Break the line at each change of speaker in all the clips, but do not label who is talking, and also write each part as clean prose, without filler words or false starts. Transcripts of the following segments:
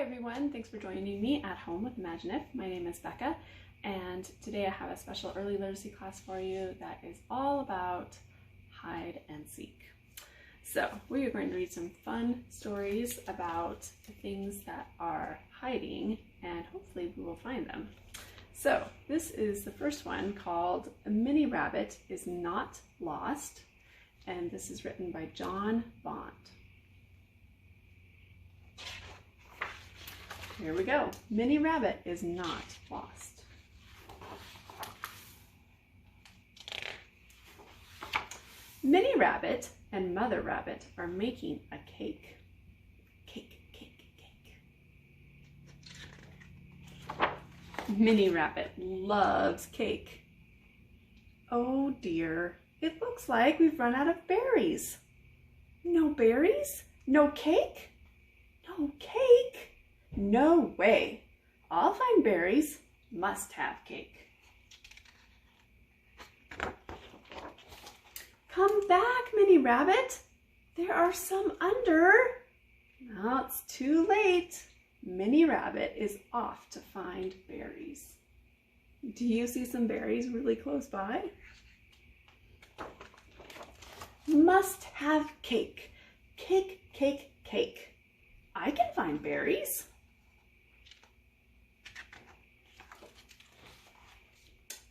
everyone, thanks for joining me at Home with Imagine-If. My name is Becca, and today I have a special early literacy class for you that is all about hide and seek. So we are going to read some fun stories about the things that are hiding, and hopefully we will find them. So this is the first one called A Mini Rabbit is Not Lost, and this is written by John Bond. Here we go. Mini Rabbit is not lost. Mini Rabbit and Mother Rabbit are making a cake. Cake, cake, cake. Mini Rabbit loves cake. Oh dear, it looks like we've run out of berries. No berries? No cake? No cake? No way. I'll find berries. Must have cake. Come back, Mini Rabbit. There are some under. Now it's too late. Mini Rabbit is off to find berries. Do you see some berries really close by? Must have cake. Cake, cake, cake. I can find berries.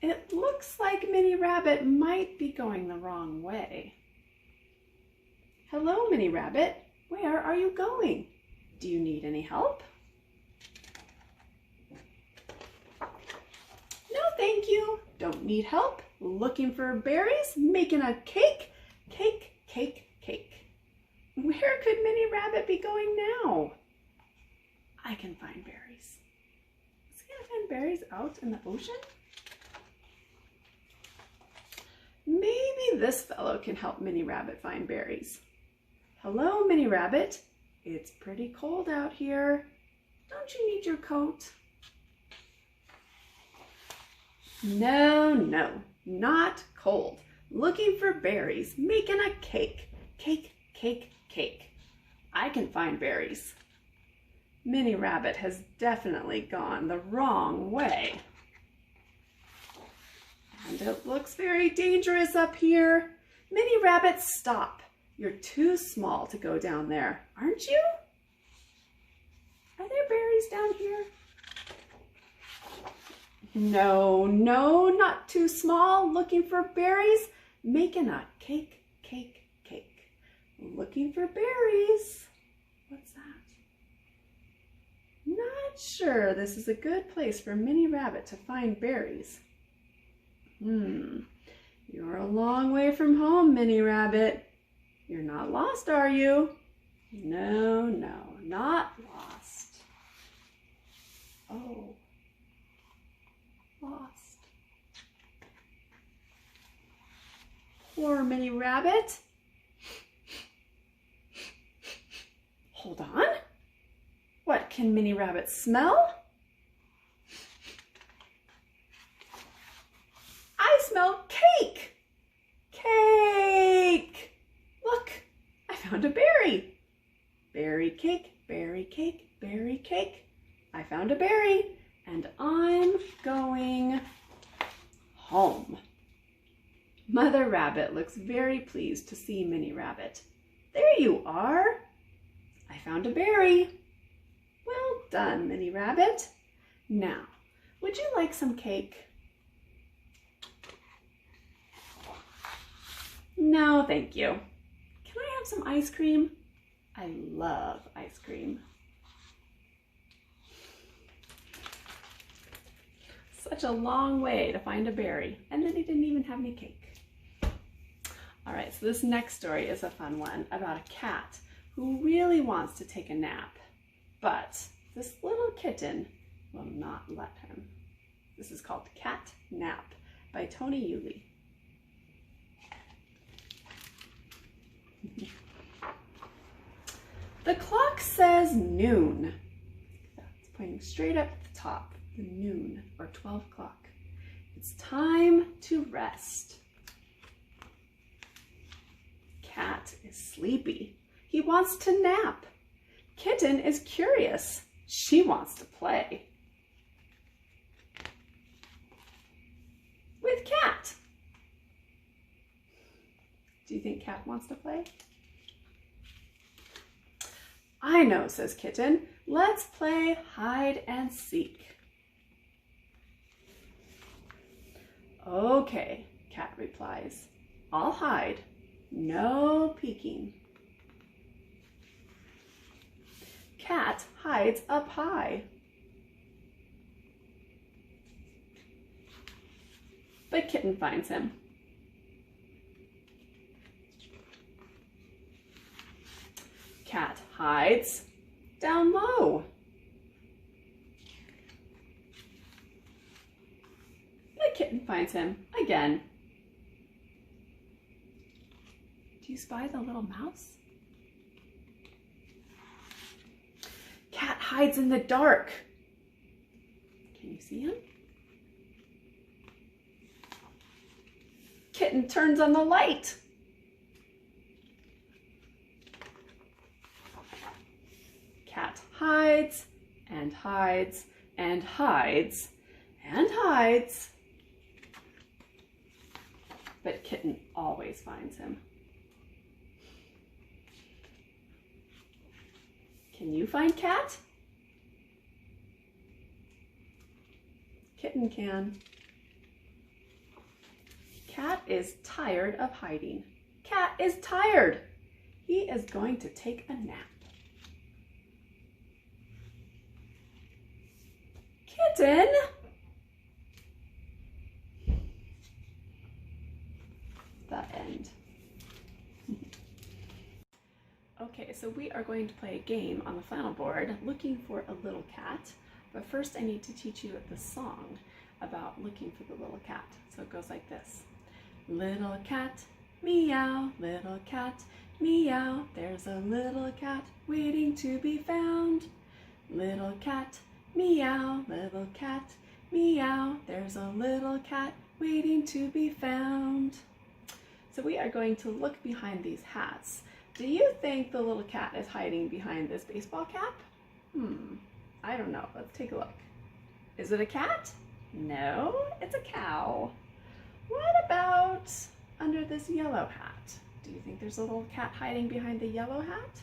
It looks like Mini Rabbit might be going the wrong way. Hello, Mini Rabbit. Where are you going? Do you need any help? No, thank you. Don't need help. Looking for berries, making a cake. Cake, cake, cake. Where could Mini Rabbit be going now? I can find berries. Is he gonna find berries out in the ocean? Maybe this fellow can help Mini Rabbit find berries. Hello, Mini Rabbit. It's pretty cold out here. Don't you need your coat? No, no, not cold. Looking for berries, making a cake. Cake, cake, cake. I can find berries. Mini Rabbit has definitely gone the wrong way. And it looks very dangerous up here. Mini Rabbit, stop. You're too small to go down there, aren't you? Are there berries down here? No, no, not too small. Looking for berries, making a cake, cake, cake. Looking for berries. What's that? Not sure this is a good place for Mini Rabbit to find berries. You're a long way from home, Mini Rabbit. You're not lost, are you? No, no, not lost. Oh, lost. Poor Mini Rabbit. Hold on. What can Mini Rabbit smell? I smell cake. Cake. Look, I found a berry. Berry cake, berry cake, berry cake. I found a berry and I'm going home. Mother Rabbit looks very pleased to see Mini Rabbit. There you are. I found a berry. Well done, Mini Rabbit. Now, would you like some cake? No, thank you. Can I have some ice cream? I love ice cream. Such a long way to find a berry, and then he didn't even have any cake. All right, so this next story is a fun one about a cat who really wants to take a nap, but this little kitten will not let him. This is called Cat Nap by Toni Yuly. The clock says noon. It's pointing straight up at the top, the noon or 12 o'clock. It's time to rest. Cat is sleepy. He wants to nap. Kitten is curious. She wants to play with Cat. Do you think Cat wants to play? I know, says Kitten. Let's play hide and seek. Okay, Cat replies. I'll hide. No peeking. Cat hides up high. But Kitten finds him. Cat hides down low. But Kitten finds him again. Do you spy the little mouse? Cat hides in the dark. Can you see him? Kitten turns on the light. Cat hides and hides and hides and hides. But Kitten always finds him. Can you find Cat? Kitten can. Cat is tired of hiding. Cat is tired. He is going to take a nap. Kitten! The end. Okay, so we are going to play a game on the flannel board looking for a little cat. But first I need to teach you the song about looking for the little cat. So it goes like this. Little cat, meow, little cat, meow. There's a little cat waiting to be found. Little cat, meow, little cat, meow. There's a little cat waiting to be found. So we are going to look behind these hats. Do you think the little cat is hiding behind this baseball cap? I don't know. Let's take a look. Is it a cat? No, it's a cow. What about under this yellow hat? Do you think there's a little cat hiding behind the yellow hat?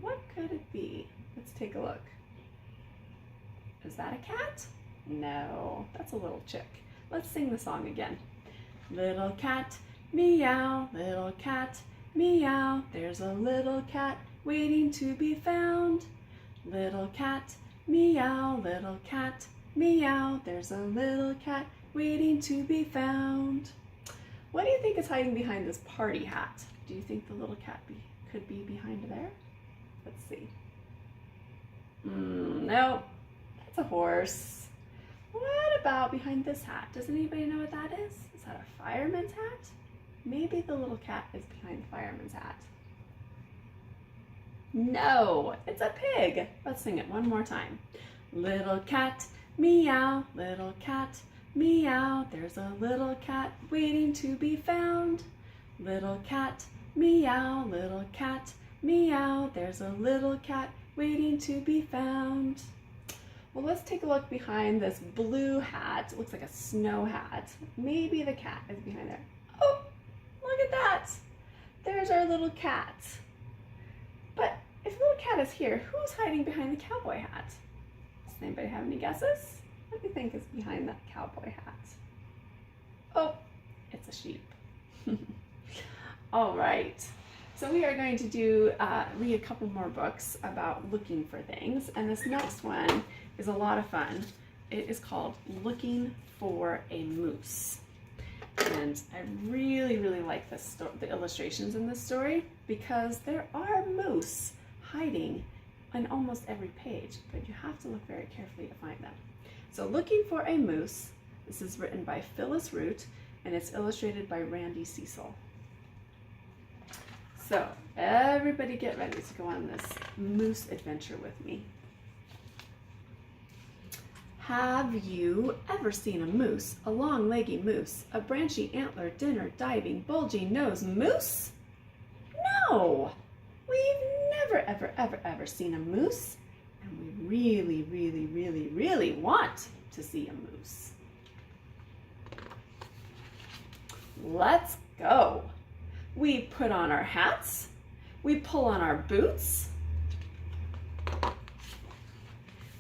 What could it be? Let's take a look. Is that a cat? No, that's a little chick. Let's sing the song again. Little cat, meow, little cat, meow. There's a little cat waiting to be found. Little cat, meow, little cat, meow. There's a little cat waiting to be found. What do you think is hiding behind this party hat? Do you think the little cat could be behind there? Let's see. No, that's a horse. What about behind this hat? Does anybody know what that is? Is that a fireman's hat? Maybe the little cat is behind the fireman's hat. No, it's a pig. Let's sing it one more time. Little cat, meow, little cat, meow. There's a little cat waiting to be found. Little cat, meow, little cat, meow. There's a little cat waiting to be found. Well, let's take a look behind this blue hat. It looks like a snow hat. Maybe the cat is behind there. Oh, look at that. There's our little cat. But if the little cat is here, who's hiding behind the cowboy hat? Does anybody have any guesses? What do you think is behind that cowboy hat? Oh, it's a sheep. All right. So we are going to read a couple more books about looking for things, and this next one is a lot of fun. It is called Looking for a Moose. And I really, really like the illustrations in this story because there are moose hiding on almost every page, but you have to look very carefully to find them. So Looking for a Moose, this is written by Phyllis and it's illustrated by Cecil. So everybody get ready to go on this moose adventure with me. Have you ever seen a moose, a long leggy moose, a branchy antler, dinner, diving, bulging nose moose? No, we've never, ever, ever, ever seen a moose, And we really, really, really, really want to see a moose. Let's go. We put on our hats. We pull on our boots.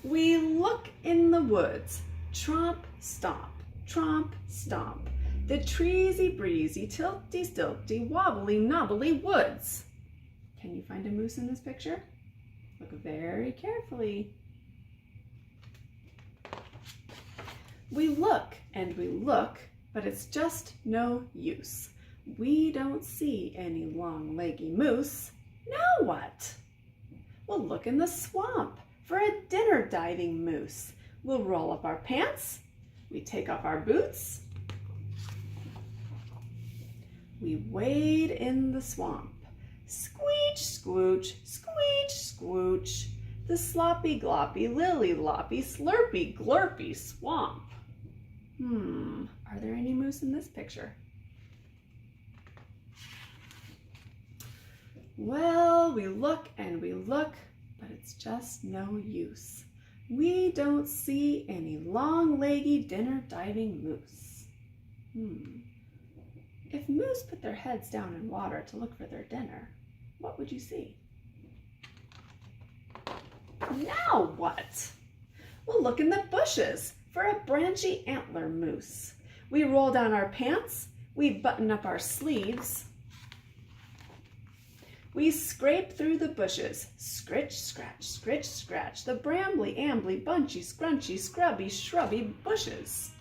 We look in the woods. Tromp, stomp, tromp, stomp. The treesy breezy, tilty stilty, wobbly knobbly woods. Can you find a moose in this picture? Look very carefully. We look and we look, but it's just no use. We don't see any long-leggy moose. Now what? We'll look in the swamp for a dinner diving moose. We'll roll up our pants. We take off our boots. We wade in the swamp. Squeech, squooch, squeech, squooch. The sloppy, gloppy, lily loppy, slurpy, glurpy swamp. Are there any moose in this picture? Well, we look and we look, but it's just no use. We don't see any long-leggy dinner diving moose. If moose put their heads down in water to look for their dinner, what would you see? Now what? We'll look in the bushes for a branchy antler moose. We roll down our pants, we button up our sleeves. We scrape through the bushes, scritch, scratch, the brambly, ambly, bunchy, scrunchy, scrubby, shrubby bushes.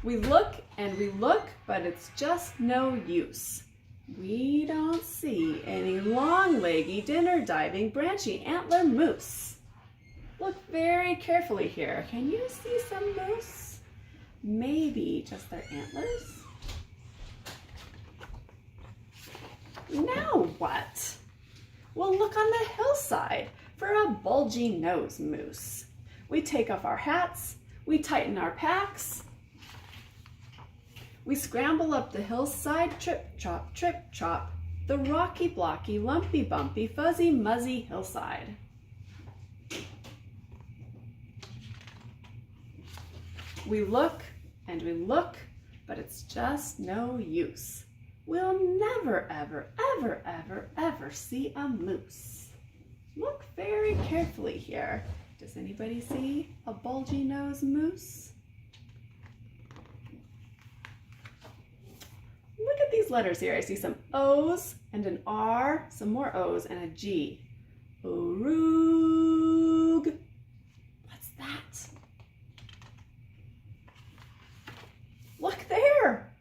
We look and we look, but it's just no use. We don't see any long-leggy, dinner-diving, branchy antler moose. Look very carefully here. Can you see some moose? Maybe just their antlers? Now what? We'll look on the hillside for a bulgy nose moose. We take off our hats, we tighten our packs. We scramble up the hillside, trip, chop, the rocky, blocky, lumpy, bumpy, fuzzy, muzzy hillside. We look and we look, but it's just no use. We'll never, ever, ever, ever, ever see a moose. Look very carefully here. Does anybody see a bulgy nose moose? Look at these letters here. I see some O's and an R, some more O's and a G. Ooroog. What's that? Look there.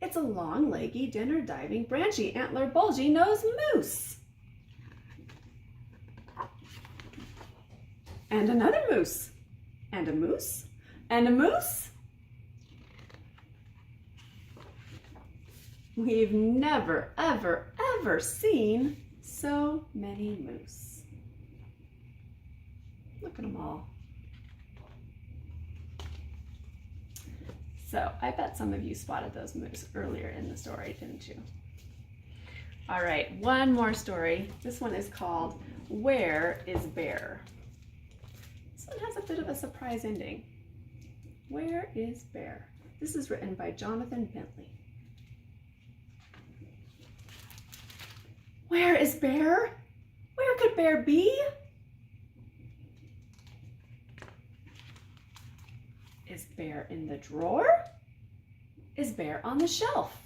It's a long-leggy, dinner-diving, branchy, antler, bulgy nose moose. And another moose. And a moose. And a moose. We've never, ever, ever seen so many moose. Look at them all. So I bet some of you spotted those moose earlier in the story, didn't you? All right, one more story. This one is called Where is Bear? This one has a bit of a surprise ending. Where is Bear? This is written by Jonathan Bentley. Where is Bear? Where could Bear be? Is Bear in the drawer? Is Bear on the shelf?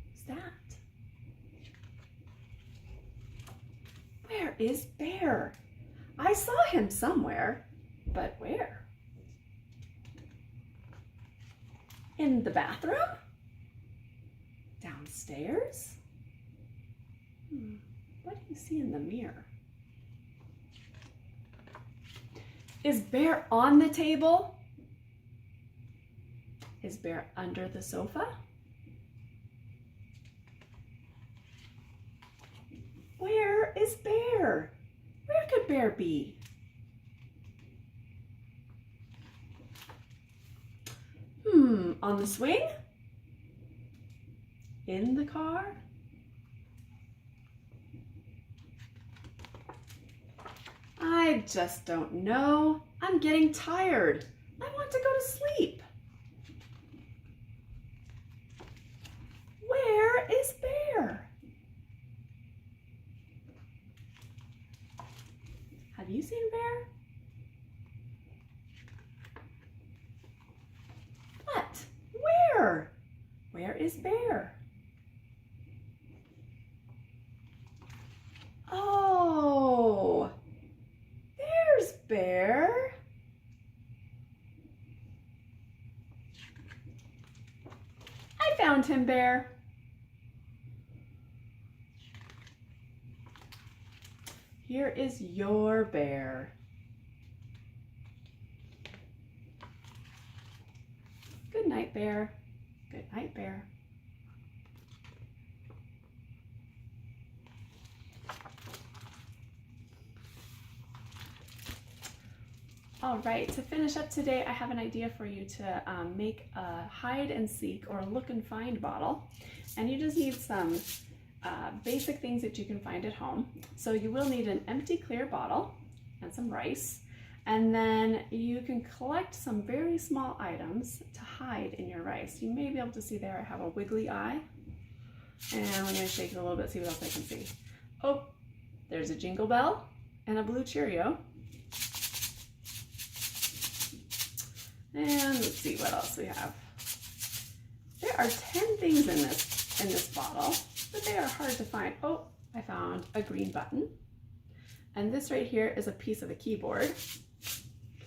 What's that? Where is Bear? I saw him somewhere, but where? In the bathroom? Downstairs? What do you see in the mirror? Is Bear on the table? Is Bear under the sofa? Where is Bear? Where could Bear be? On the swing? In the car? I just don't know. I'm getting tired. I want to go to sleep. Where is Bear? Have you seen Bear? What? Where? Where is Bear? Oh, there's Bear. I found him, Bear. Here is your bear. Good night, Bear. Good night, Bear. All right, to finish up today, I have an idea for you to make a hide and seek or look and find bottle. And you just need some basic things that you can find at home. So you will need an empty clear bottle and some rice. And then you can collect some very small items to hide in your rice. You may be able to see there I have a wiggly eye. And I'm going to shake it a little bit, see what else I can see. Oh, there's a jingle bell and a blue Cheerio. And let's see what else we have. There are 10 things in this bottle, but they are hard to find. Oh, I found a green button. And this right here is a piece of a keyboard.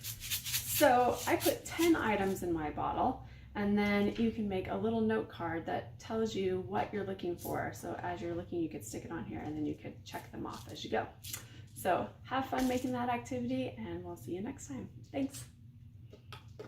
So I put 10 items in my bottle, and then you can make a little note card that tells you what you're looking for. So as you're looking, you could stick it on here and then you could check them off as you go. So have fun making that activity, and we'll see you next time. Thanks.